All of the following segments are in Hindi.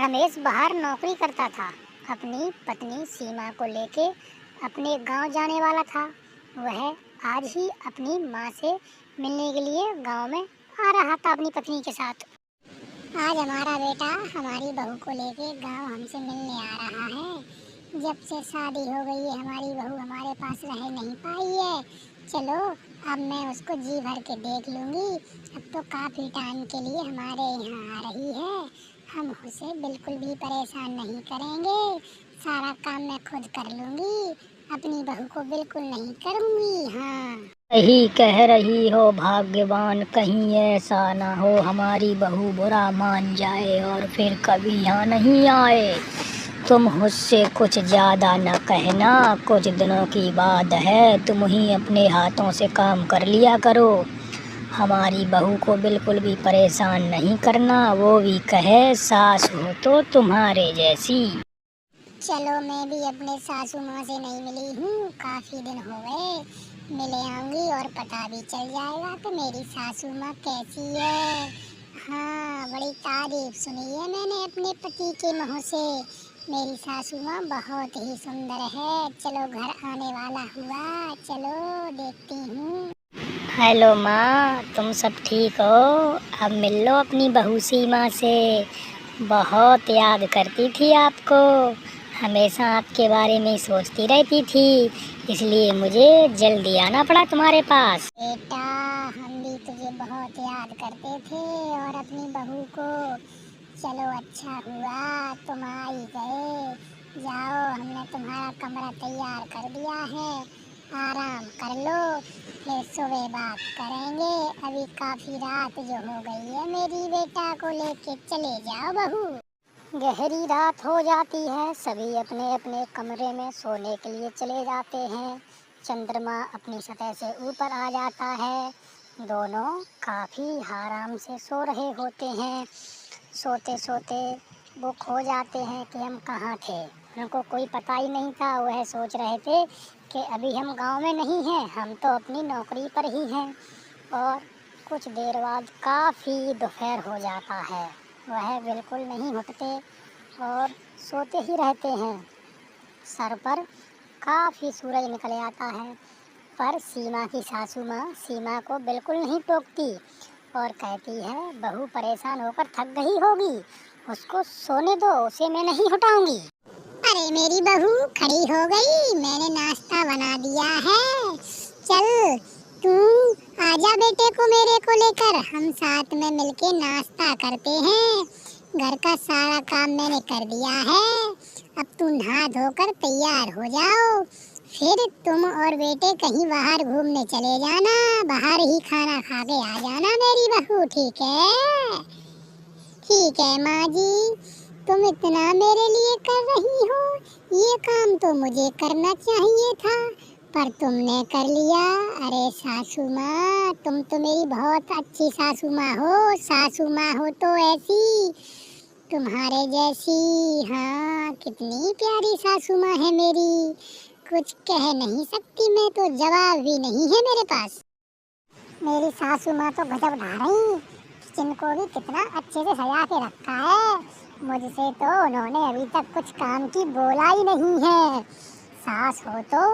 रमेश बाहर नौकरी करता था। अपनी पत्नी सीमा को लेके अपने गांव जाने वाला था। वह आज ही अपनी माँ से मिलने के लिए गांव में आ रहा था अपनी पत्नी के साथ। आज हमारा बेटा हमारी बहू को लेके गांव हमसे मिलने आ रहा है। जब से शादी हो गई है हमारी बहू हमारे पास रह नहीं पाई है। चलो अब मैं उसको जी भर के देख लूँगी। अब तो काफ़ी टाइम के लिए हमारे यहाँ आ रही है। हम उसे बिल्कुल भी परेशान नहीं करेंगे। सारा काम मैं खुद कर लूँगी। अपनी बहू को बिल्कुल नहीं करूँगी। हाँ, सही कह रही हो भाग्यवान, कहीं ऐसा ना हो हमारी बहू बुरा मान जाए और फिर कभी यहाँ नहीं आए। तुम मुझसे कुछ ज़्यादा न कहना, कुछ दिनों की बात है, तुम ही अपने हाथों से काम कर लिया करो। हमारी बहू को बिल्कुल भी परेशान नहीं करना, वो भी कहे सास हो तो तुम्हारे जैसी। चलो मैं भी अपने सासू माँ से नहीं मिली हूँ, काफ़ी दिन हो गए। मिले आऊँगी और पता भी चल जाएगा कि मेरी सासू माँ कैसी है। हाँ, बड़ी तारीफ सुनी है मैंने अपने पति के मुँह से। मेरी सासू माँ बहुत ही सुंदर है। चलो घर आने वाला हुआ, चलो देखती हूँ। हेलो माँ, तुम सब ठीक हो? अब मिल लो अपनी बहू सीमा से। बहुत याद करती थी आपको, हमेशा आपके बारे में सोचती रहती थी, इसलिए मुझे जल्दी आना पड़ा तुम्हारे पास। बेटा, हम भी तुझे बहुत याद करते थे और अपनी बहू को। चलो अच्छा हुआ तुम आ ही गए। जाओ, हमने तुम्हारा कमरा तैयार कर दिया है। आराम कर लो, फिर सुबह बात करेंगे। अभी काफ़ी रात जो हो गई है। मेरी बेटा को लेके चले जाओ बहू। गहरी रात हो जाती है, सभी अपने अपने कमरे में सोने के लिए चले जाते हैं। चंद्रमा अपनी सतह से ऊपर आ जाता है। दोनों काफ़ी आराम से सो रहे होते हैं। सोते सोते वो खो जाते हैं कि हम कहाँ थे। उनको कोई पता ही नहीं था। वह सोच रहे थे कि अभी हम गांव में नहीं हैं, हम तो अपनी नौकरी पर ही हैं। और कुछ देर बाद काफ़ी दोपहर हो जाता है। वह बिल्कुल नहीं उठते और सोते ही रहते हैं। सर पर काफ़ी सूरज निकल आता है, पर सीमा की सासू माँ सीमा को बिल्कुल नहीं टोकती और कहती है बहू परेशान होकर थक गई होगी, उसको सोने दो, उसे मैं नहीं उठाऊंगी। अरे मेरी बहू खड़ी हो गई, मैंने नाश्ता बना दिया है। चल तू आजा बेटे को मेरे को लेकर, हम साथ में मिलके नाश्ता करते हैं। घर का सारा काम मैंने कर दिया है। अब तू नहा धोकर तैयार हो जाओ, फिर तुम और बेटे कहीं बाहर घूमने चले जाना। बाहर ही खाना खा के आ जाना मेरी बहू, ठीक है? ठीक है माँ जी, तुम इतना मेरे लिए कर रही हो, ये काम तो मुझे करना चाहिए था, पर तुमने कर लिया। अरे सासू माँ, तुम तो मेरी बहुत अच्छी सासू माँ हो। सासू माँ हो तो ऐसी, तुम्हारे जैसी। हाँ, कितनी प्यारी सासू माँ है मेरी, कुछ कह नहीं सकती मैं, तो जवाब भी नहीं है मेरे पास। मेरी सासू माँ तो गजब ढा रही, किचन को भी कितना अच्छे से सजा के रखा है। मुझसे तो उन्होंने अभी तक कुछ काम की बोला ही नहीं है। सास हो तो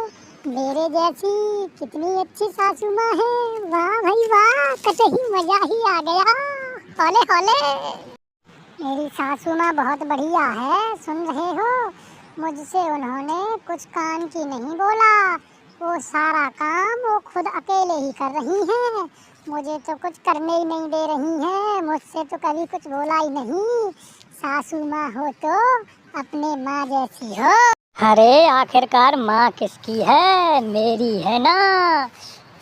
मेरे जैसी, कितनी अच्छी सासू माँ है। वाह भाई वाह, कतई मजा ही आ गया। होले होले। मेरी सासू माँ बहुत बढ़िया है, सुन रहे हो? मुझसे उन्होंने कुछ काम की नहीं बोला, वो सारा काम वो खुद अकेले ही कर रही हैं। मुझे तो कुछ करने ही नहीं दे रही हैं, मुझसे तो कभी कुछ बोला ही नहीं। सासू माँ हो तो अपने माँ जैसी हो। अरे आखिरकार माँ किसकी है? मेरी है ना।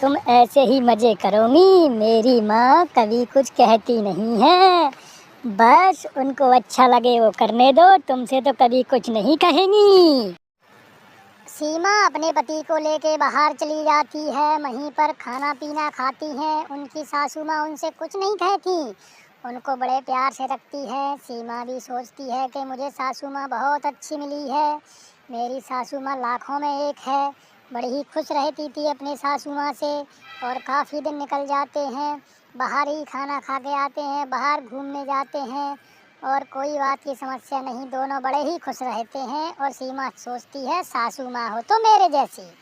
तुम ऐसे ही मज़े करोगी, मेरी माँ कभी कुछ कहती नहीं है, बस उनको अच्छा लगे वो करने दो, तुमसे तो कभी कुछ नहीं कहेंगी। सीमा अपने पति को लेके बाहर चली जाती है, वहीं पर खाना पीना खाती हैं। उनकी सासू माँ उनसे कुछ नहीं कहती, उनको बड़े प्यार से रखती है। सीमा भी सोचती है कि मुझे सासू माँ बहुत अच्छी मिली है, मेरी सासू माँ लाखों में एक है। बड़ी ही खुश रहती थी अपने सासू माँ से। और काफ़ी दिन निकल जाते हैं, बाहर ही खाना खा के आते हैं, बाहर घूमने जाते हैं और कोई बात की समस्या नहीं, दोनों बड़े ही खुश रहते हैं। और सीमा सोचती है सासू माँ हो तो मेरे जैसी।